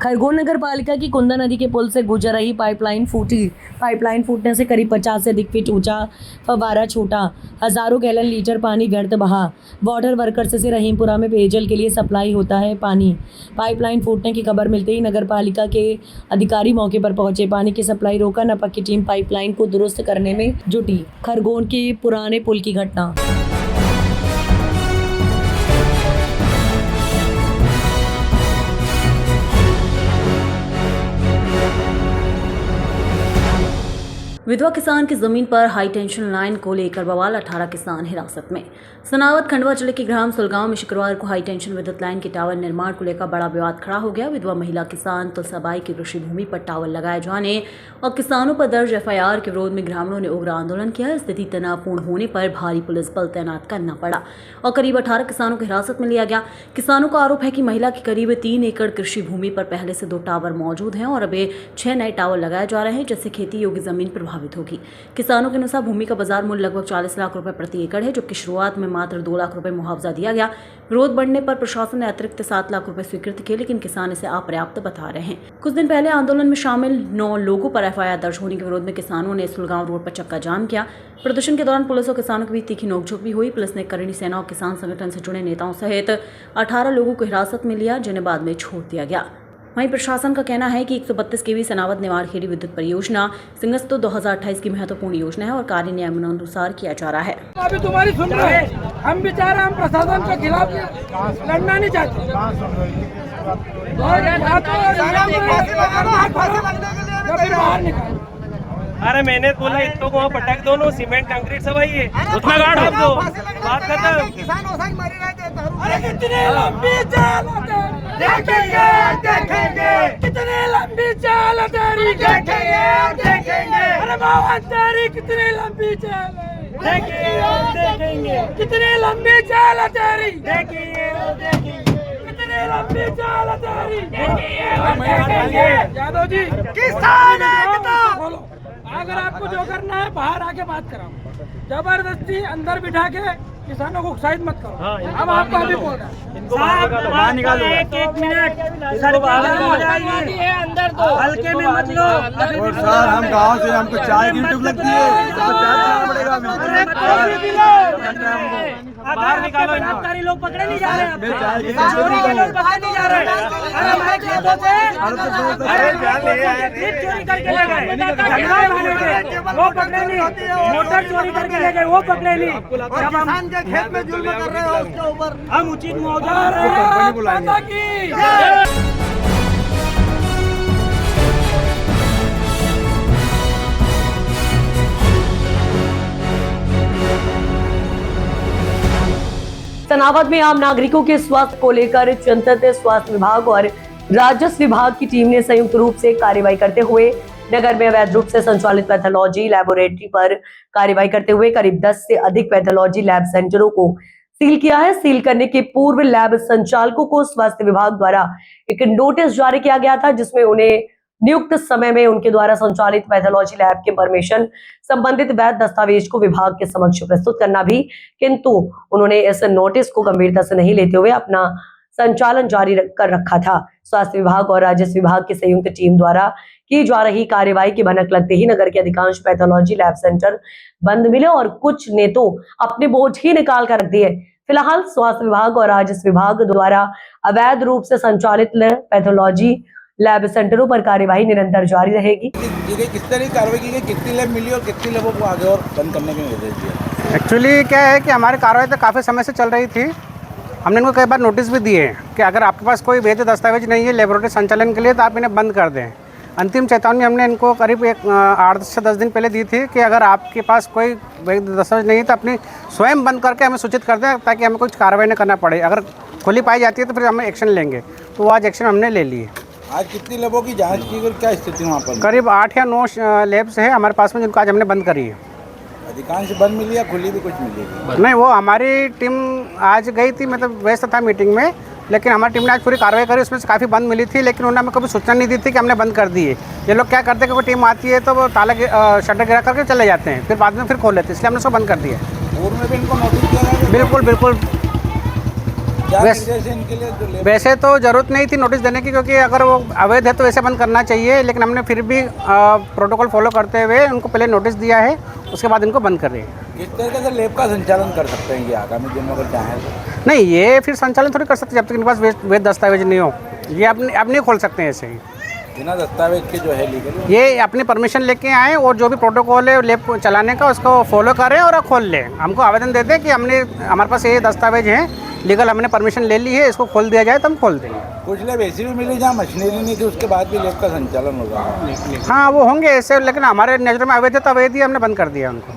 खरगोन नगर पालिका की कुंदा नदी के पुल से गुजर रही पाइपलाइन फूटी। पाइपलाइन फूटने से करीब 50 से अधिक फीट ऊंचा फव्वारा छूटा। हजारों गैलन लीटर पानी व्यर्थ बहा। वाटर वर्कर्स से रहीमपुरा में पेयजल के लिए सप्लाई होता है पानी। पाइपलाइन फूटने की खबर मिलते ही नगर पालिका के अधिकारी मौके पर पहुंचे। पानी की सप्लाई रोका, नपक की टीम पाइपलाइन को दुरुस्त करने में जुटी। खरगोन के पुराने पुल की घटना। विधवा किसान की जमीन पर हाई टेंशन लाइन को लेकर बवाल, 18 किसान हिरासत में। सनावत खंडवा जिले के ग्राम सुलगांव में शुक्रवार को हाई टेंशन विद्युत लाइन के टावर निर्माण को लेकर बड़ा विवाद खड़ा हो गया। विधवा महिला किसान तुलसाबाई की कृषि भूमि पर टावर लगाए जाने और किसानों पर दर्ज FIR के विरोध में ग्रामीणों ने उग्र आंदोलन किया। स्थिति तनावपूर्ण होने पर भारी पुलिस बल तैनात करना पड़ा और करीब 18 किसानों को हिरासत में लिया गया। किसानों का आरोप है कि महिला की करीब 3 एकड़ कृषि भूमि पर पहले से 2 टावर मौजूद हैं और अब 6 नए टावर लगाए जा रहे हैं, जिससे खेती योग्य जमीन प्रभावित होगी। किसानों के अनुसार भूमि का बाजार मूल्य लगभग 40 लाख रुपए प्रति एकड़ है, जबकि शुरुआत में मात्र 2 लाख रुपए मुआवजा दिया गया। विरोध बढ़ने पर प्रशासन ने अतिरिक्त 7 लाख रुपए स्वीकृत किए, लेकिन किसान इसे अपर्याप्त बता रहे हैं। कुछ दिन पहले आंदोलन में शामिल 9 लोगों पर FIR दर्ज होने के विरोध में किसानों ने सुलगांव रोड पर चक्का जाम किया। प्रदर्शन के दौरान पुलिस और किसानों के बीच तीखी नोकझोंक भी हुई। पुलिस ने करणी सेना और किसान संगठन से जुड़े नेताओं सहित 18 लोगों को हिरासत में लिया, जिन्हें बाद में छोड़ दिया गया। वहीं प्रशासन का कहना है कि 132 kV सनावत नेवाड़खेड़ी विद्युत परियोजना सिंगस्तु 2028 की महत्वपूर्ण योजना है और कार्य नियमानुसार किया जा रहा है। अभी तुम्हारी सुन रहे हैं, हम बेचारा हम प्रशासन के खिलाफ लड़ना नहीं चाहते। अरे मैंने बोला इतों को पटक दो, नो सीमेंट कंक्रीट सब है, उसमें गाड़ दो, बात खत्म। अरे कितनी लंबी चाल देखेंगे देखेंगे, कितनी लंबी चाल तेरी देखेंगे देखेंगे। अरे बाबा तेरी कितनी लंबी चाल देखेंगे देखेंगे, कितनी लंबी चाल तेरी देखेंगे देखेंगे, कितनी लंबी चाल तेरी देखेंगे। यादव जी किसान एकता बोलो, अगर आपको जो करना है बाहर आके बात कराओ, जबरदस्ती अंदर बिठा के किसानों को उत्साहित मत करो। अब आपको अभी बोल रहा है निकालो, एक मिनट अंदर दो, हल्के में मत लो। सर हम गांव से, हमको चाय की ड्यूटी लगती है, बाहर निकालो। गिरफ्तारी लोग पकड़े नहीं जा रहे हैं, चोरी के लोग पकड़े नहीं जा रहे हैं। अरे हमारे खेतों से चोरी करके ले गए, वो पकड़े नहीं। मोटर चोरी करके ले गए, वो पकड़े नहीं। जब हम खेत में जुल्म कर रहे हो उसके ऊपर हम उचित मुआवजा सनावत में आम नागरिकों के स्वास्थ्य को लेकर चिंतित स्वास्थ्य विभाग और राजस्व विभाग की टीम ने संयुक्त रूप से कार्रवाई करते हुए नगर में अवैध रूप से संचालित पैथोलॉजी लैबोरेटरी पर कार्रवाई करते हुए करीब 10 से अधिक पैथोलॉजी लैब सेंटरों को सील किया है। सील करने के पूर्व लैब संचालकों को स्वास्थ्य विभाग द्वारा एक नोटिस जारी किया गया था, जिसमें उन्हें नियुक्त समय में उनके द्वारा संचालित पैथोलॉजी लैब के परमिशन संबंधित वैध दस्तावेज को विभाग के समक्ष प्रस्तुत करना भी, किंतु उन्होंने इस नोटिस को गंभीरता से नहीं लेते हुए अपना संचालन जारी कर रखा था। स्वास्थ्य विभाग और राजस्व विभाग की संयुक्त टीम द्वारा की जा रही कार्रवाई की भनक लगते ही नगर के अधिकांश पैथोलॉजी लैब सेंटर बंद मिले और कुछ ने तो अपने बोझ ही निकाल कर रख दिए। फिलहाल स्वास्थ्य विभाग और राजस्व विभाग द्वारा अवैध रूप से संचालित पैथोलॉजी लैब सेंटरों पर कार्यवाही निरंतर जारी रहेगी। कितनी कार्रवाई की गई, कितनी लैब मिली और कितनी लैबों को आगे और बंद करने के निर्देश दिए? एक्चुअली क्या है कि हमारी कार्रवाई तो काफ़ी समय से चल रही थी। हमने इनको कई बार नोटिस भी दिए कि अगर आपके पास कोई वैध दस्तावेज नहीं है लेबोरेटरी संचालन के लिए तो आप इन्हें बंद कर दें। अंतिम चेतावनी हमने इनको करीब 8 से 10 दिन पहले दी थी कि अगर आपके पास कोई वैध दस्तावेज नहीं है तो अपनी स्वयं बंद करके हमें सूचित कर दें, ताकि हमें कुछ कार्रवाई न करना पड़े। अगर खुली पाई जाती है तो फिर हम एक्शन लेंगे, तो आज एक्शन हमने ले लिए। आज कितनी लैबों की जांच की गई, क्या स्थिति वहाँ पर? करीब 8 या 9 लैब्स है हमारे पास में, जिनको आज हमने बंद करी है। अधिकांश बंद मिली या खुली भी कुछ मिली? नहीं, वो हमारी टीम आज गई थी, मतलब व्यस्त था मीटिंग में, लेकिन हमारी टीम ने आज पूरी कार्रवाई करी। उसमें से काफ़ी बंद मिली थी, लेकिन उन्होंने हमें कभी सूचना नहीं दी थी कि हमने बंद कर दी है। ये लोग क्या करते हैं कि कोई टीम आती है तो वो ताला शटर गिरा करके चले जाते हैं, फिर बाद में फिर खोल लेते हैं, इसलिए हमने उसको बंद कर दिया। बिल्कुल बिल्कुल। पूर्व में भी इनको नोटिस दिया गया? बिल्कुल। बिल्कुल। कितनी लैब मिली, कितनी लैब बंद की गई? 10 से 12 लैब क्या वैसे- निर्देश है इनके लिए जो वैसे तो ज़रूरत नहीं थी नोटिस देने की, क्योंकि अगर वो अवैध है तो वैसे बंद करना चाहिए, लेकिन हमने फिर भी प्रोटोकॉल फॉलो करते हुए उनको पहले नोटिस दिया है, उसके बाद इनको बंद कर रहे हैं। किस तरीके से लैब का संचालन कर सकते हैं ये आगामी दिन में अगर चाहें तो? नहीं, ये फिर संचालन थोड़ी कर सकते जब तक इनके पास वैध दस्तावेज नहीं हो। ये अपने खोल सकते हैं ऐसे ही, बिना दस्तावेज के जो है लीगल। ये अपनी परमिशन लेके आए और जो भी प्रोटोकॉल है लैब चलाने का उसको फॉलो करें और खोल लें। हमको आवेदन दे दें कि हमारे पास ये दस्तावेज हैं लीगल, हमने परमिशन ले ली है, इसको खोल दिया जाए तो हम खोल देंगे। कुछ लैब ऐसी भी मिली जहाँ मशीनरी नहीं थी, उसके बाद भी लैब का संचालन होगा। हाँ, वो होंगे ऐसे, लेकिन हमारे नज़र में अवैध है तो अवैध ही हमने बंद कर दिया उनको।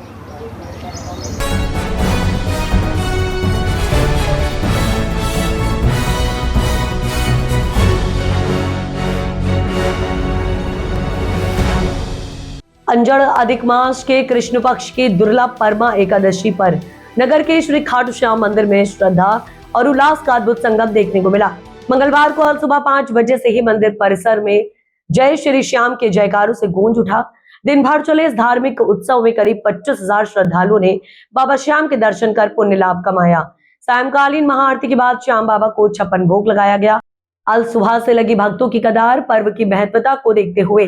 अंजड़ अधिक मास के कृष्ण पक्ष की दुर्लभ परमा एकादशी पर नगर के श्री खाटू श्याम मंदिर में श्रद्धा और उल्लास का अद्भुत संगम देखने को मिला। मंगलवार को सुबह 5 बजे से ही मंदिर परिसर में जय श्री श्याम के जयकारों से गूंज उठा। दिन भर चले इस धार्मिक उत्सव में करीब 25,000 श्रद्धालुओं ने बाबा श्याम के दर्शन कर पुण्य लाभ कमाया। सायंकालीन महाआरती के बाद श्याम बाबा को 56 भोग लगाया गया। अल सुबह से लगी भक्तों की कतार पर्व की महत्वता को देखते हुए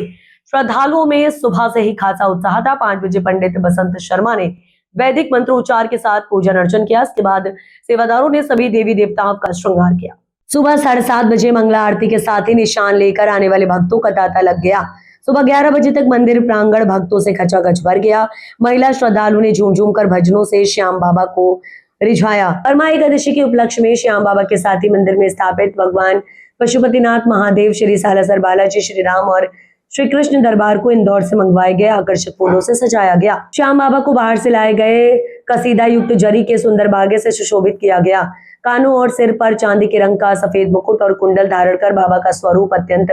श्रद्धालुओं में सुबह से ही खासा उत्साह था। 5 बजे पंडित बसंत शर्मा ने वैदिक मंत्रोच्चार के साथ पूजन अर्चन किया। इसके बाद सेवादारों ने सभी देवी देवताओं का श्रृंगार किया। सुबह 7:30 बजे मंगला आरती के साथ ही निशान लेकर आने वाले भक्तों का तांता लग गया। सुबह 11 बजे तक मंदिर प्रांगण भक्तों से खचाखच भर गया। महिला श्रद्धालुओं ने झूम झूम कर भजनों से श्याम बाबा को रिझाया। परमा एकादशी के उपलक्ष्य में श्याम बाबा के साथ ही मंदिर में स्थापित भगवान पशुपतिनाथ महादेव, श्री सालासर बालाजी, श्री राम और श्री कृष्ण दरबार को इंदौर से मंगवाए गए आकर्षक फूलों से सजाया गया। श्याम बाबा को बाहर से लाए गए कसीदा युक्त जरी के सुंदर बागे से सुशोभित किया गया। कानों और सिर पर चांदी के रंग का सफेद मुकुट और कुंडल धारण कर बाबा का स्वरूप अत्यंत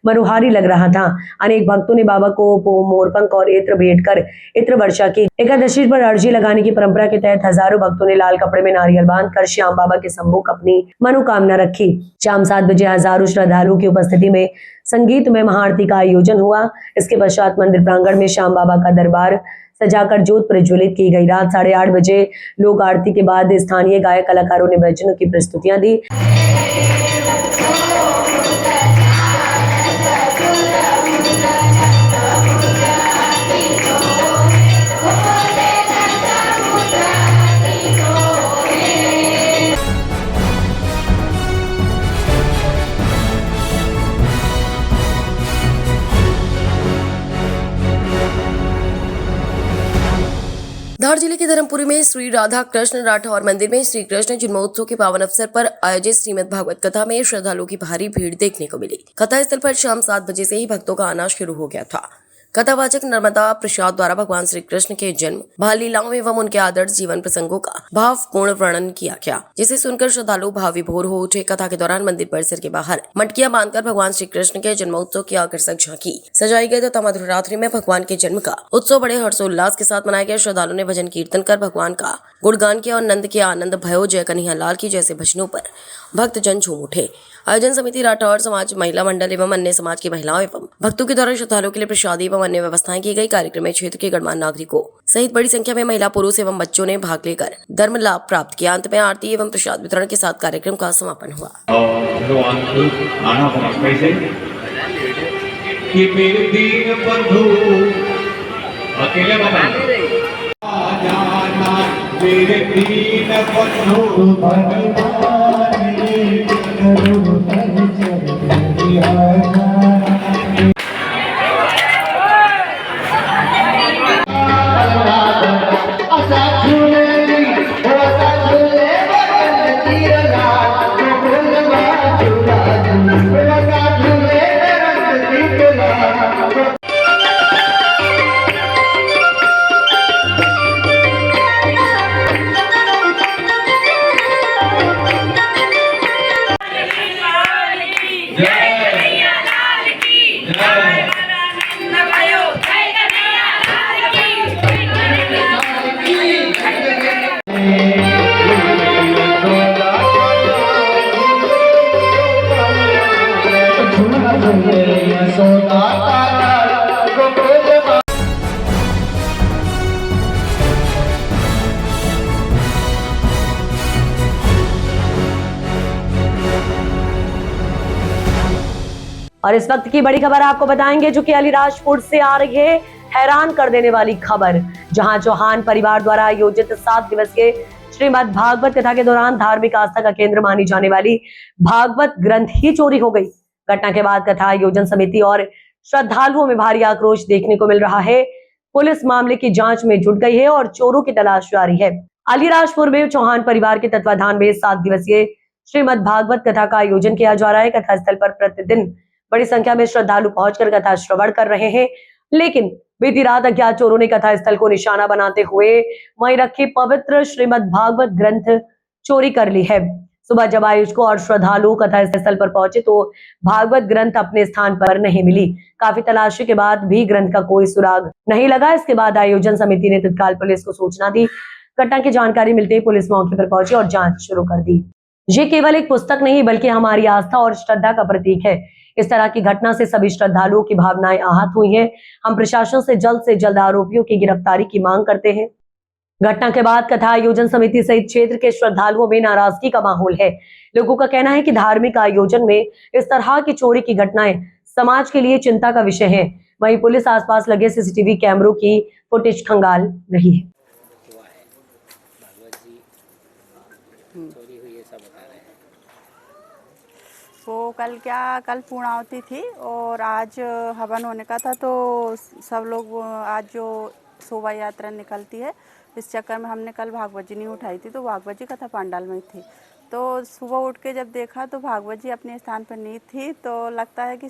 मनोहारी लग रहा था। अनेक भक्तों ने बाबा को मोरपंख और इत्र भेंट कर इत्र वर्षा की। एकादशी पर अर्जी लगाने की परंपरा के तहत हजारों भक्तों ने लाल कपड़े में नारियल बांधकर श्याम बाबा के सम्मुख अपनी मनोकामना रखी। शाम 7 बजे हजारों श्रद्धालुओं की उपस्थिति में संगीत में महाआरती का आयोजन हुआ। इसके पश्चात मंदिर प्रांगण में श्याम बाबा का दरबार सजाकर ज्योत प्रज्वलित की गई। रात 8:30 बजे लोक आरती के बाद स्थानीय गायक कलाकारों ने भजनों की प्रस्तुतियां दी। धार जिले के धर्मपुरी में श्री राधा कृष्ण राठौर मंदिर में श्री कृष्ण जन्मोत्सव के पावन अवसर पर आयोजित श्रीमद् भागवत कथा में श्रद्धालुओं की भारी भीड़ देखने को मिली। कथा स्थल पर शाम 7 बजे से ही भक्तों का आना शुरू हो गया था। कथावाचक नर्मदा प्रसाद द्वारा भगवान श्री कृष्ण के जन्म, बाल लीलाओं एवं उनके आदर्श जीवन प्रसंगों का भावपूर्ण वर्णन किया गया, जिसे सुनकर श्रद्धालु भाव विभोर हो उठे। कथा के दौरान मंदिर परिसर के बाहर मटकियां बांधकर भगवान श्री कृष्ण के जन्मोत्सव की आकर्षक झांकी सजाई गई तथा मधुर रात्रि में भगवान के जन्म का उत्सव बड़े हर्षोल्लास के साथ मनाया गया। श्रद्धालुओं ने भजन कीर्तन कर भगवान का गुणगान किया और नंद के आनंद भयो जय कन्हैया लाल की जैसे भजनों पर भक्तजन झूम उठे। आयोजन समिति राठौर समाज महिला मंडल एवं अन्य समाज की महिलाओं एवं भक्तों के द्वारा श्रद्धालुओं के लिए प्रसादी एवं अन्य व्यवस्थाएं की गई। कार्यक्रम में क्षेत्र के गणमान्य नागरिकों सहित बड़ी संख्या में महिला, पुरुष एवं बच्चों ने भाग लेकर धर्म लाभ प्राप्त किया। अंत में आरती एवं प्रसाद वितरण के साथ कार्यक्रम का समापन हुआ। भगवान को आना समझ से कि मेरे दीन बंधु अकेले बताना मेरे दीन बंधु और इस वक्त की बड़ी खबर आपको बताएंगे जो कि अलीराजपुर से आ रही है। हैरान कर देने वाली खबर, जहां चौहान परिवार द्वारा आयोजित 7 दिवसीय श्रीमद् भागवत कथा के दौरान धार्मिक आस्था का केंद्र मानी जाने वाली भागवत ग्रंथ ही चोरी हो गई। घटना के बाद कथा आयोजन समिति और श्रद्धालुओं में भारी आक्रोश देखने को मिल रहा है। पुलिस मामले की जांच में जुट गई है और चोरों की तलाश जारी है। अलीराजपुर में चौहान परिवार के तत्वाधान में 7 दिवसीय श्रीमद् भागवत कथा का आयोजन किया जा रहा है। कथा स्थल पर प्रतिदिन बड़ी संख्या में श्रद्धालु पहुंचकर कथा श्रवण कर रहे हैं, लेकिन बीती रात अज्ञात चोरों ने कथा स्थल को निशाना बनाते हुए वहीं रखी पवित्र श्रीमद् भागवत ग्रंथ चोरी कर ली है। सुबह जब आयोजकों और श्रद्धालु कथा स्थल पर पहुंचे तो भागवत ग्रंथ अपने स्थान पर नहीं मिली। काफी तलाशी के बाद भी ग्रंथ का कोई सुराग नहीं लगा। इसके बाद आयोजन समिति ने तत्काल पुलिस को सूचना दी। घटना की जानकारी मिलते ही पुलिस मौके पर पहुंची और जांच शुरू कर दी। ये केवल एक पुस्तक नहीं बल्कि हमारी आस्था और श्रद्धा का प्रतीक है। इस तरह की घटना से सभी श्रद्धालुओं की भावनाएं आहत हुई हैं। हम प्रशासन से जल्द आरोपियों की गिरफ्तारी की मांग करते हैं। घटना के बाद कथा आयोजन समिति सहित क्षेत्र के श्रद्धालुओं में नाराजगी का माहौल है। लोगों का कहना है कि धार्मिक आयोजन में इस तरह की चोरी की घटनाएं समाज के लिए चिंता का विषय है। वहीं पुलिस आसपास लगे सीसीटीवी कैमरों की फुटेज खंगाल रही है। वो कल पूर्णावती थी और आज हवन होने का था, तो सब लोग आज जो शोभा यात्रा निकलती है इस चक्कर में हमने कल भागवत जी नहीं उठाई थी, तो भागवत जी कथा पंडाल में थी। तो सुबह उठ के जब देखा तो भागवत जी अपने स्थान पर नहीं थी, तो लगता है कि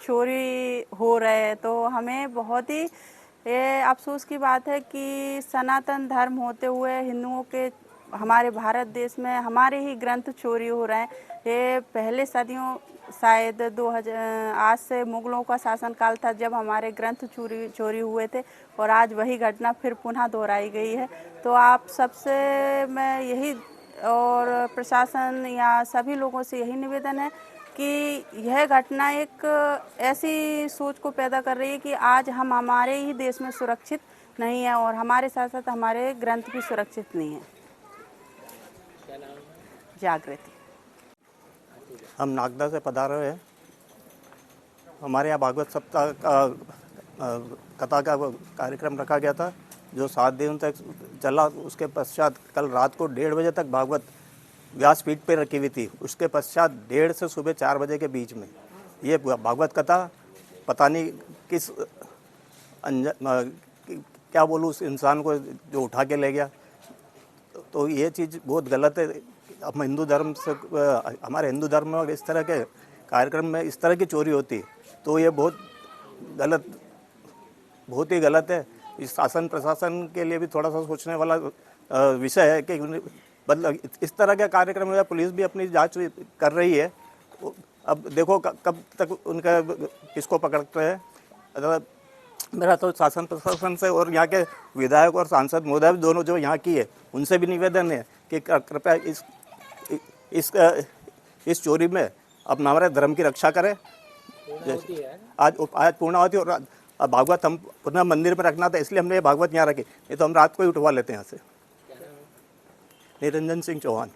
चोरी हो रहे है। तो हमें बहुत ही ये अफसोस की बात है कि सनातन धर्म होते हुए हिंदुओं के हमारे भारत देश में हमारे ही ग्रंथ चोरी हो रहे हैं। ये पहले सदियों शायद 2000 आज से मुगलों का शासनकाल था जब हमारे ग्रंथ चोरी हुए थे, और आज वही घटना फिर पुनः दोहराई गई है। तो आप सबसे मैं यही और प्रशासन या सभी लोगों से यही निवेदन है कि यह घटना एक ऐसी सोच को पैदा कर रही है कि आज हम हमारे ही देश में सुरक्षित नहीं है और हमारे साथ साथ हमारे ग्रंथ भी सुरक्षित नहीं है। जागृति। हम नागदा से पधारे हैं। हमारे यहाँ भागवत सप्ताह का कथा का कार्यक्रम रखा गया था जो 7 दिन तक चला। उसके पश्चात कल रात को 1:30 बजे तक भागवत व्यासपीठ पे रखी हुई थी। उसके पश्चात 1:30 से सुबह 4 बजे के बीच में ये भागवत कथा पता नहीं किस क्या बोलूँ उस इंसान को जो उठा के ले गया। तो ये चीज़ बहुत गलत है। हम हिंदू धर्म से हमारे हिंदू धर्म में इस तरह के कार्यक्रम में इस तरह की चोरी होती है तो ये बहुत ही गलत है। इस शासन प्रशासन के लिए भी थोड़ा सा सोचने वाला विषय है कि मतलब इस तरह के कार्यक्रम में पुलिस भी अपनी जांच कर रही है। अब देखो कब तक उनका किसको पकड़ते हैं। मेरा तो शासन प्रशासन से और यहाँ के विधायक और सांसद महोदय दोनों जो यहाँ की है उनसे भी निवेदन है कि कृपया इस चोरी में अपना हमारे धर्म की रक्षा करें। आज पूर्णावती और भागवत हम पुनः मंदिर में रखना था इसलिए हमने ये भागवत यहाँ रखी, नहीं तो हम रात को ही उठवा लेते हैं यहाँ से। निरंजन सिंह चौहान।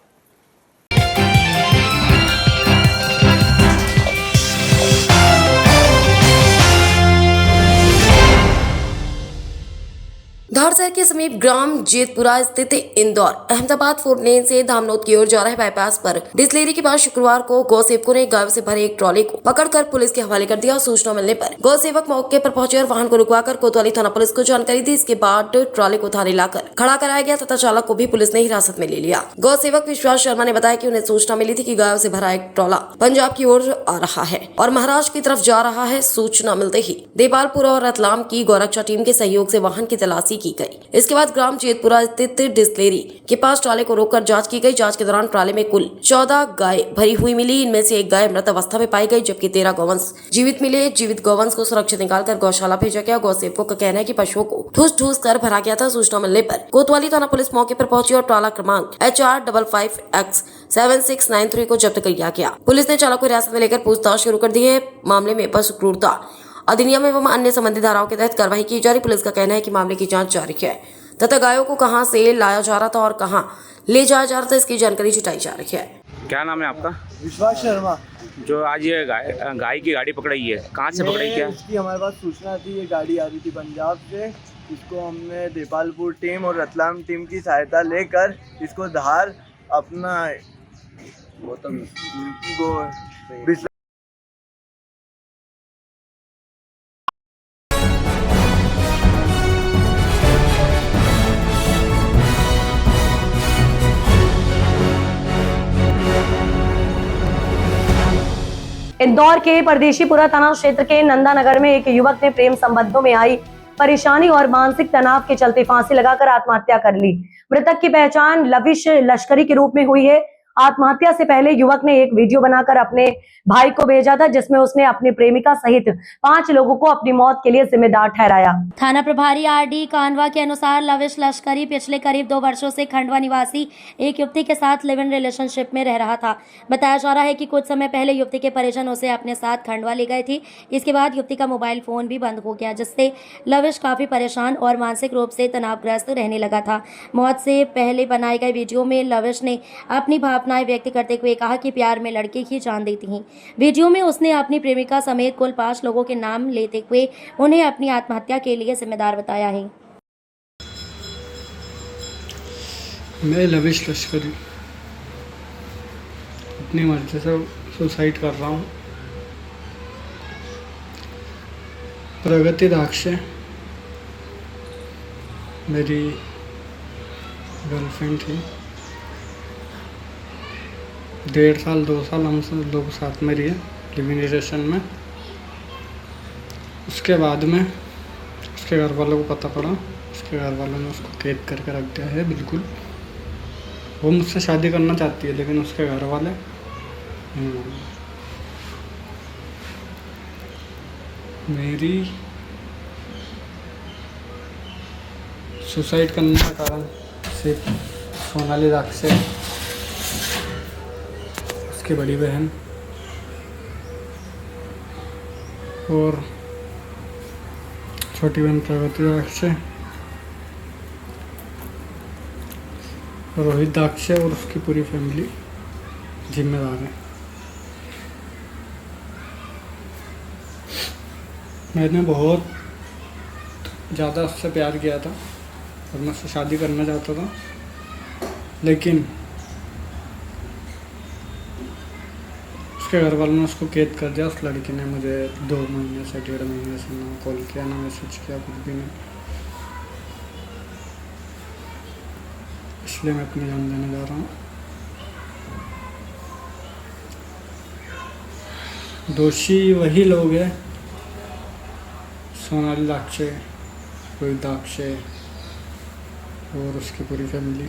धार शहर के समीप ग्राम जेतपुरा स्थित इंदौर अहमदाबाद 4 लेन से धामनोद की ओर जा रहे बाईपास पर डिसलेरी के पास शुक्रवार को गौसेवकों ने गायों से भरे एक ट्रॉली को पकड़कर पुलिस के हवाले कर दिया। सूचना मिलने पर गौसेवक मौके पर पहुंचे और वाहन को रुकवाकर कोतवाली थाना पुलिस को जानकारी दी। इसके बाद ट्रॉली को थाने लाकर खड़ा कराया गया तथा चालक को भी पुलिस ने हिरासत में ले लिया। गौसेवक विश्वास शर्मा ने बताया कि उन्हें सूचना मिली थी कि गायों से भरा एक ट्रॉला पंजाब की ओर आ रहा है और महाराष्ट्र की तरफ जा रहा है। सूचना मिलते ही देपालपुर और रतलाम की गौरक्षा टीम के सहयोग से वाहन की तलाशी की गई। इसके बाद ग्राम जेतपुरा स्थित डिस्टिलरी के पास ट्राले को रोककर जांच की गई। जांच के दौरान ट्राले में कुल 14 गाय भरी हुई मिली। इनमें से एक गाय मृत अवस्था में पाई गई जबकि 13 गौवंश जीवित मिले। जीवित गौवंश को सुरक्षित निकालकर गौशाला भेजा गया। गौसेवकों का कहना है कि पशुओं को ठूस कर भरा गया था। सूचना मिलने पर कोतवाली थाना पुलिस मौके पर पहुंची और ट्राला क्रमांक HR55X7693 को जब्त कर लिया गया। पुलिस ने चालक को हिरासत में लेकर पूछताछ शुरू कर दी है। मामले में पशु क्रूरता अधिनियम एवं अन्य संबंधित धाराओं के तहत कार्रवाई की जा रही। पुलिस का कहना है कि मामले की जांच जारी है तथा गायों को कहां से लाया जा रहा था और कहां ले जाया जा रहा था इसकी जानकारी जुटाई जा रही है। क्या नाम है आपका? विश्वास शर्मा। जो आज ये गाय की गाड़ी पकड़ाई है, कहाँ से पकड़ाई? क्या इसकी हमारे पास सूचना थी, ये गाड़ी आ रही थी पंजाब से। इसको हमने देपालपुर टीम और रतलाम टीम की सहायता लेकर इसको धार अपना इंदौर के परदेशीपुरा थाना क्षेत्र के नंदानगर में एक युवक ने प्रेम संबंधों में आई परेशानी और मानसिक तनाव के चलते फांसी लगाकर आत्महत्या कर ली। मृतक की पहचान लविश लश्करी के रूप में हुई है। आत्महत्या से पहले युवक ने एक वीडियो बनाकर अपने भाई को भेजा था, जिसमें उसने अपनी प्रेमिका सहित 5 लोगों को अपनी मौत के लिए जिम्मेदार ठहराया। थाना प्रभारी आरडी कानवा के अनुसार लविश लश्करी पिछले करीब 2 वर्षों से खंडवा निवासी एक युवती के साथ लिव इन रिलेशनशिप में रह रहा था। बताया जा रहा है कि कुछ समय पहले युवती के परिजन उसे अपने साथ खंडवा ले गए थे। इसके बाद युवती का मोबाइल फोन भी बंद हो गया, जिससे लविश काफी परेशान और मानसिक रूप से तनावग्रस्त रहने लगा था। मौत से पहले बनाए गए वीडियो में लविश ने अपनी भावनाएं व्यक्त करते हुए कहा कि प्यार में लड़के की जान देती हैं। वीडियो में उसने अपनी प्रेमिका समेत कुल 5 लोगों के नाम लेते हुए उन्हें अपनी आत्महत्या के लिए जिम्मेदार बताया है। मैं लविश लश्करी अपनी मर्जी से सुसाइड कर रहा हूँ। प्रगति दाक्षे मेरी गर्लफ्रेंड थी। 1.5 साल 2 साल हम सब लोग साथ में रहे लिविंग रिलेशन में। उसके बाद में उसके घर वालों को पता पड़ा, उसके घर वालों ने उसको कैद करके रख दिया है। बिल्कुल वो मुझसे शादी करना चाहती है, लेकिन उसके घर वाले मेरी सुसाइड करने का कारण सिर्फ सोनाली दाक्षे, उसकी बड़ी बहन और छोटी बहन प्रगति दाक्षे, रोहित दाक्षे और उसकी पूरी फैमिली जिम्मेदार है। मैंने बहुत ज़्यादा उससे प्यार किया था और मैं उससे शादी करना चाहता था, लेकिन उसके घर वालों ने उसको कैद कर दिया। उस लड़की ने मुझे 2 महीने से 1.5 महीने से ना कॉल किया, ना मैसेज किया, कुछ भी नहीं। इसलिए मैं अपनी जान देने जा रहा हूँ। दोषी वही लोग हैं, सोनाली दाक्षे, रोहित दाक्षे और उसकी पूरी फैमिली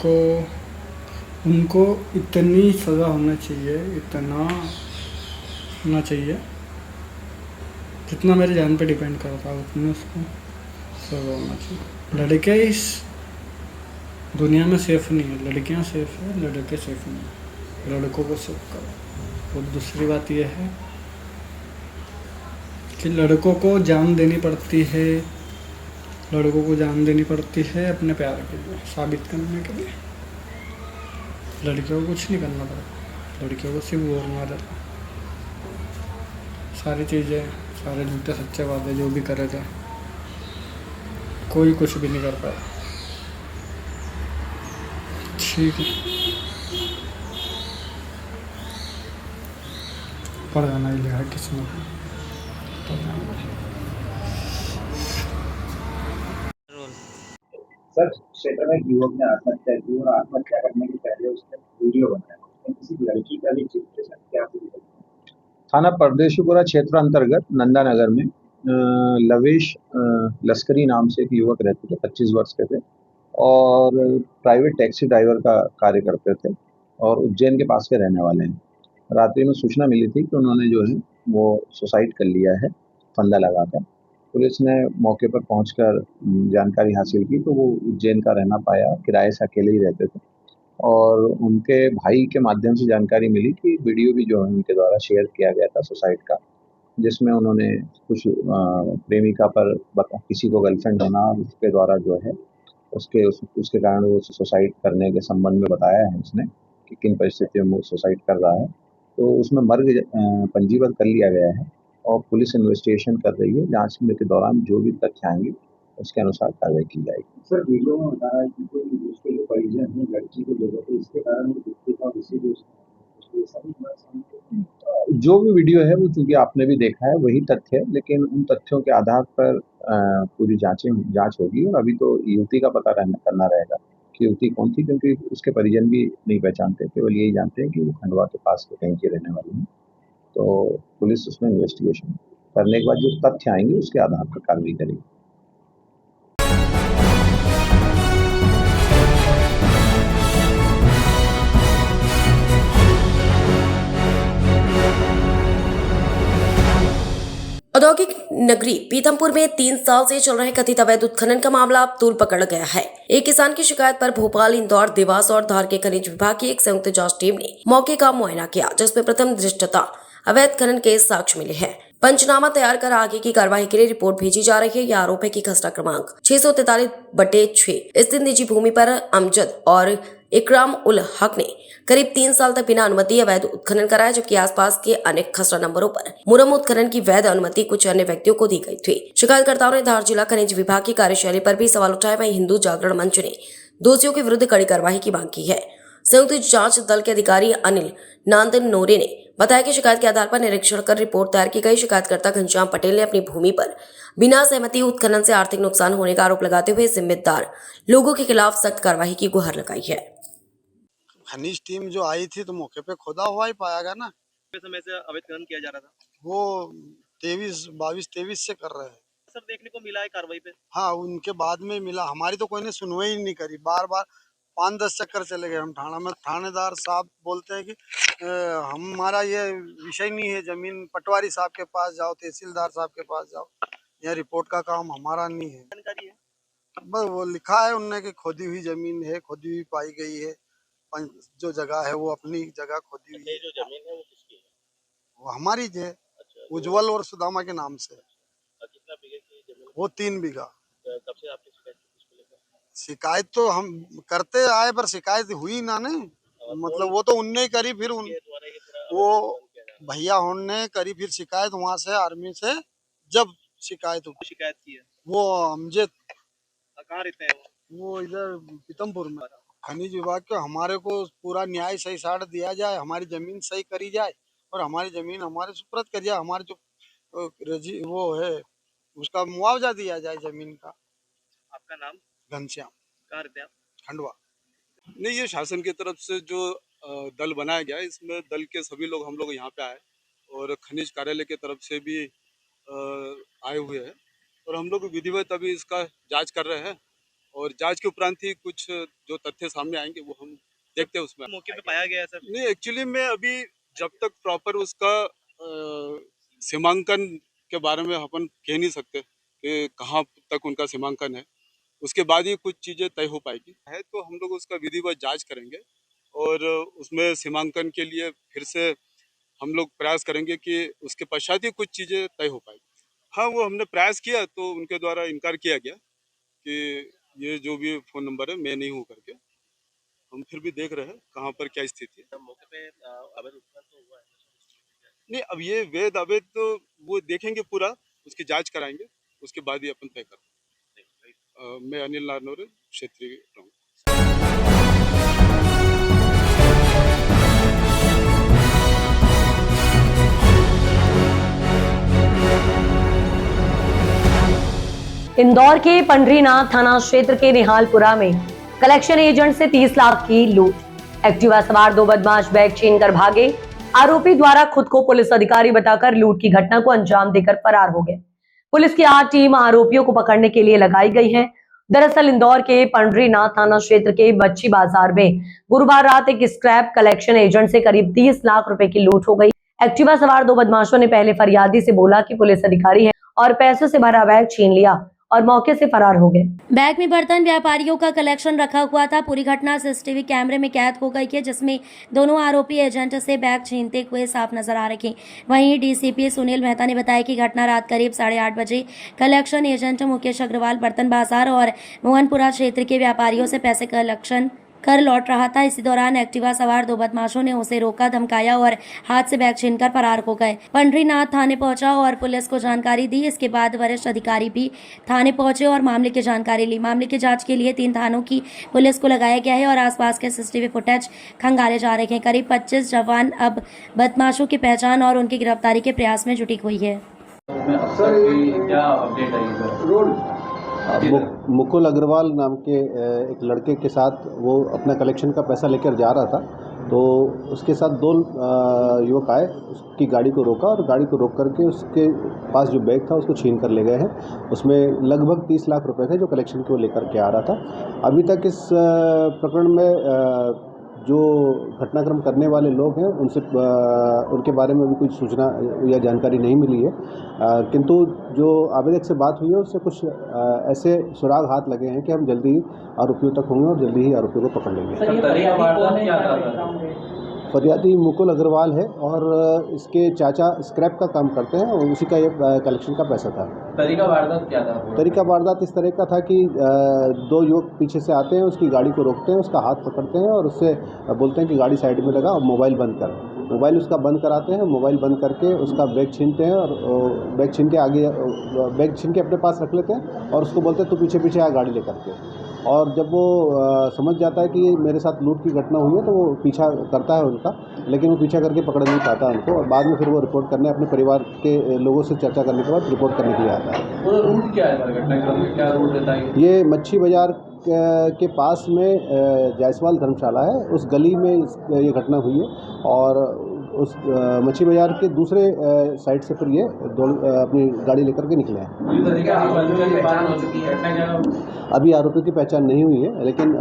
को। उनको इतनी सज़ा होना चाहिए, इतना होना चाहिए जितना मेरी जान पे डिपेंड करता है, उतनी उसको सज़ा होना चाहिए। लड़के इस दुनिया में सेफ़ नहीं है, लड़कियां सेफ़ है, लड़के सेफ़ नहीं है। लड़कों को सेफ करो। और दूसरी बात यह है कि लड़कों को जान देनी पड़ती है, लड़कों को जान देनी पड़ती है अपने प्यार के लिए, साबित करने के लिए। लड़कियों को कुछ नहीं करना पड़ता, लड़कियों को सिर्फ वो मार देता। सारी चीज़ें, सारे झूठे सच्चे वादे जो भी करे थे, कोई कुछ भी नहीं कर पाया। ठीक है, पढ़ जाना ही लिखा किसी ने। सर, क्षेत्र में एक युवक ने आत्महत्या की और आत्महत्या करने के पहले उसने वीडियो बनाया, उसने किसी लड़की का भी चित्र से क्या थाना परदेशीपुरा क्षेत्र अंतर्गत नंदानगर में लविश लश्करी नाम से एक युवक रहते थे, 25 वर्ष के थे और प्राइवेट टैक्सी ड्राइवर का कार्य करते थे और उज्जैन के पास के रहने वाले हैं। रात्रि में सूचना मिली थी कि उन्होंने जो है वो सुसाइड कर लिया है फंदा लगाकर। पुलिस ने मौके पर पहुंचकर जानकारी हासिल की तो वो उज्जैन का रहना पाया, किराए से अकेले ही रहते थे और उनके भाई के माध्यम से जानकारी मिली कि वीडियो भी जो है उनके द्वारा शेयर किया गया था सुसाइड का, जिसमें उन्होंने कुछ प्रेमिका पर किसी को गर्लफ्रेंड होना उसके द्वारा जो है उसके कारण वो सुसाइड करने के संबंध में बताया है उसने कि किन परिस्थितियों में वो सुसाइड कर रहा है। तो उसमें मर्ग पंजीबद्ध कर लिया गया है और पुलिस इन्वेस्टिगेशन कर रही है। जांच के दौरान जो भी तथ्य आएंगे उसके अनुसार कार्रवाई की जाएगी। सर, वीडियो में बता रहा है कि कोई उसके जो परिजन है लड़की को लेकर के इसके कारण वो व्यक्ति का विषय जो भी वीडियो है वो चूंकि आपने भी देखा है वही तथ्य है, लेकिन उन तथ्यों के आधार पर पूरी जांच होगी और अभी तो युवती का पता करना रहेगा कि युवती कौन थी, क्योंकि उसके परिजन भी नहीं पहचानते, केवल यही जानते हैं कि वो खंडवा के पास के कहीं की रहने वाली है। तो पुलिस उसमें इन्वेस्टिगेशन करने के बाद जो तथ्य आएंगे उसके आधार पर कार्रवाई करेगी। औद्योगिक नगरी पीथमपुर में 3 साल से चल रहे कथित अवैध उत्खनन का मामला अब तूल पकड़ गया है। एक किसान की शिकायत पर भोपाल, इंदौर, देवास और धार के खनिज विभाग की एक संयुक्त जांच टीम ने मौके का मुआयना किया, जिसमें प्रथम दृष्टता अवैध खनन के साक्ष्य मिले हैं। पंचनामा तैयार कर आगे की कार्रवाई के लिए रिपोर्ट भेजी जा रही है। यह आरोप है कि खसरा क्रमांक 643/6 स्थित निजी भूमि पर अमजद और इकराम उल हक ने करीब 3 साल तक बिना अनुमति अवैध उत्खनन कराया, जबकि आसपास के अनेक खसरा नंबरों पर मुरम उत्खनन की वैध अनुमति कुछ अन्य व्यक्तियों को दी गई थी। शिकायतकर्ताओं ने धार जिला खनिज विभाग की कार्यशैली पर भी सवाल उठाए। वहीं हिंदू जागरण मंच ने दोषियों के विरुद्ध कड़ी कार्रवाई की मांग की है। संयुक्त जांच दल के अधिकारी अनिल नांदनोरे ने बताया कि शिकायत के आधार पर निरीक्षण कर रिपोर्ट तैयार की गई। शिकायतकर्ता घनश्याम पटेल ने अपनी भूमि पर बिना सहमति उत्खनन से आर्थिक नुकसान होने का आरोप लगाते हुए जिम्मेदार लोगों के खिलाफ सख्त कार्रवाई की गुहार लगाई है। खनिज टीम जो आई थी तो मौके पे खोदा हुआ ही पाया गया ना। समय से अवैध खनन किया जा रहा था, वो 22-23 से कर रहे हैं। सर देखने को मिला है कार्रवाई पे? हाँ, उनके बाद में मिला। हमारी तो कोई ने सुनवाई ही नहीं करी। बार 5-10 चक्कर चले गए हम थाना में। थानेदार साहब बोलते हैं कि हमारा ये विषय नहीं है, जमीन पटवारी साहब के पास जाओ, तहसीलदार साहब के पास जाओ, यह रिपोर्ट का काम हमारा नहीं है। जानकारी है बस वो लिखा है उनने कि खोदी हुई जमीन है, खोदी हुई पाई गई है। जो जगह है वो अपनी जगह खोदी हुई है। जो जमीन है वो किसकी है? वो हमारी है। उज्जवल और सुदामा के नाम से। कितना बीघे की जमीन? वो 3 बीघा। कब से आपकी शिकायत किसको लेकर? शिकायत तो हम करते आए पर शिकायत हुई ना नहीं। मतलब वो तो उनने करी, फिर वो भैया उनने करी, फिर शिकायत वहाँ से आर्मी से जब शिकायत की है। वो अमजद कहाँ रहते हैं वो इधर पीथमपुर में। खनिज विभाग को हमारे को पूरा न्याय सही साढ़ दिया जाए, हमारी जमीन सही करी जाए और हमारी जमीन हमारे सुपुर्द कर जाए। हमारे जो वो है उसका मुआवजा दिया जाए जमीन का। आपका नाम? घनश्याम। कहाँ रहते हैं आप? खंडवा। नहीं, ये शासन की तरफ से जो दल बनाया गया है, इसमें दल के सभी लोग हम लोग यहाँ पे आए और खनिज कार्यालय की तरफ से भी आए हुए हैं और हम लोग विधिवत अभी इसका जांच कर रहे हैं और जांच के उपरांत ही कुछ जो तथ्य सामने आएंगे वो हम देखते हैं। उसमें मौके पे पाया गया है सर? नहीं, एक्चुअली में अभी जब तक प्रॉपर उसका सीमांकन के बारे में अपन कह नहीं सकते कि कहाँ तक उनका सीमांकन है, उसके बाद ही कुछ चीज़ें तय हो पाएगी है। तो हम लोग उसका विधिवत जांच करेंगे और उसमें सीमांकन के लिए फिर से हम लोग प्रयास करेंगे कि उसके पश्चात ही कुछ चीज़ें तय हो पाएगी। हाँ, वो हमने प्रयास किया तो उनके द्वारा इनकार किया गया कि ये जो भी फ़ोन नंबर है मैं नहीं हूँ करके। हम फिर भी देख रहे हैं कहाँ पर क्या स्थिति है। मौके पे अवैध उत्खनन तो हुआ है? नहीं, अब ये वैध अवैध तो वो देखेंगे, पूरा उसकी जांच कराएंगे, उसके बाद ही अपन तय करेंगे। मैं अनिल नारनौरे, क्षेत्रीय प्रमुख। इंदौर के पंडरीनाथ थाना क्षेत्र के निहालपुरा में कलेक्शन एजेंट से 30 लाख की लूट। एक्टिवा सवार 2 बदमाश बैग छीनकर भागे। आरोपी द्वारा खुद को पुलिस अधिकारी बताकर लूट की घटना को अंजाम देकर फरार हो गए। पुलिस की 8 टीम आरोपियों को पकड़ने के लिए लगाई गई है। दरअसल इंदौर के पंडरीनाथ थाना क्षेत्र के बच्ची बाजार में गुरुवार रात एक स्क्रैप कलेक्शन एजेंट से करीब 30 लाख रुपए की लूट हो गई। एक्टिवा सवार 2 बदमाशों ने पहले फरियादी से बोला कि पुलिस अधिकारी है और पैसों से भरा बैग छीन लिया और मौके से फरार हो गए। बैग में बर्तन व्यापारियों का कलेक्शन रखा हुआ था। पूरी घटना सीसीटीवी कैमरे में कैद हो गई है, जिसमें दोनों आरोपी एजेंट से बैग छीनते हुए साफ नजर आ रहे हैं। वहीं डीसीपी सुनील मेहता ने बताया कि घटना रात करीब 8:30 बजे कलेक्शन एजेंट मुकेश अग्रवाल बर्तन बाजार और मोहनपुरा क्षेत्र के व्यापारियों से पैसे कलेक्शन कर लौट रहा था। इसी दौरान एक्टिवा सवार 2 बदमाशों ने उसे रोका, धमकाया और हाथ से बैग छीनकर फरार हो गए। पंडरीनाथ थाने पहुंचा और पुलिस को जानकारी दी। इसके बाद वरिष्ठ अधिकारी भी थाने पहुंचे और मामले की जानकारी ली। मामले की जांच के लिए 3 थानों की पुलिस को लगाया गया है और आसपास के सीसीटीवी फुटेज खंगाले जा रहे हैं। करीब 25 जवान अब बदमाशों की पहचान और उनकी गिरफ्तारी के प्रयास में जुटी हुई है। मुकुल अग्रवाल नाम के एक लड़के के साथ वो अपना कलेक्शन का पैसा लेकर जा रहा था, तो उसके साथ 2 युवक आए, उसकी गाड़ी को रोका और गाड़ी को रोक करके उसके पास जो बैग था उसको छीन कर ले गए हैं। उसमें लगभग 30 लाख रुपए थे जो कलेक्शन के वो लेकर के आ रहा था। अभी तक इस प्रकरण में जो घटनाक्रम करने वाले लोग हैं उनसे उनके बारे में भी कुछ सूचना या जानकारी नहीं मिली है, किंतु जो आवेदक से बात हुई है उससे कुछ ऐसे सुराग हाथ लगे हैं कि हम जल्दी ही आरोपियों तक होंगे और जल्दी ही आरोपियों को पकड़ लेंगे। फरियादी मुकुल अग्रवाल है और इसके चाचा स्क्रैप का काम करते हैं और उसी का ये कलेक्शन का पैसा था। तरीका वारदात क्या था? तरीका वारदात इस तरह का था कि 2 युवक पीछे से आते हैं, उसकी गाड़ी को रोकते हैं, उसका हाथ पकड़ते हैं और उससे बोलते हैं कि गाड़ी साइड में लगा और मोबाइल बंद कर। मोबाइल उसका बंद कराते हैं, मोबाइल बंद करके उसका बैग छीनते हैं और बैग छीन के अपने पास रख लेते हैं और उसको बोलते हैं तू पीछे पीछे आ गाड़ी लेकर के। और जब वो समझ जाता है कि मेरे साथ लूट की घटना हुई है तो वो पीछा करता है उनका, लेकिन वो पीछा करके पकड़ नहीं पाता उनको और बाद में फिर वो रिपोर्ट करने अपने परिवार के लोगों से चर्चा करने के बाद रिपोर्ट करने के लिए आता है। वो रूट क्या है घटनाक्रम में, क्या रूट रहता है? ये मच्छी बाजार के पास में जायसवाल धर्मशाला है, उस गली में ये घटना हुई है और उस मच्छी बाजार के दूसरे साइड से फिर ये अपनी गाड़ी लेकर के निकले हैं। अभी आरोपियों की पहचान नहीं हुई है, लेकिन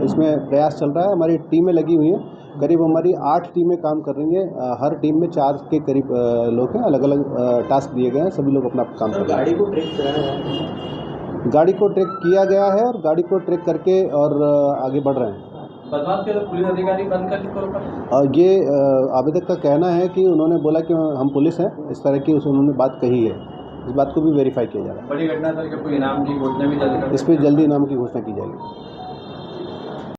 इसमें प्रयास चल रहा है। हमारी टीमें लगी हुई हैं, करीब हमारी 8 टीमें काम कर रही हैं। हर टीम में 4 के करीब लोग हैं, अलग अलग टास्क दिए गए हैं, सभी लोग अपना काम कर रहे हैं। गाड़ी को ट्रैक किया गया है और गाड़ी को ट्रैक करके और आगे बढ़ रहे हैं। बदमाश के पुलिस अधिकारी बंद कर ये आवेदक का कहना है कि उन्होंने बोला कि हम पुलिस हैं, इस तरह की उन्होंने बात कही है। इस बात को भी वेरीफाई किया जा रहा है। बड़ी घटना सर, कोई इनाम की घोषणा भी जल्दी इस पर जल्दी इनाम की घोषणा की जाएगी।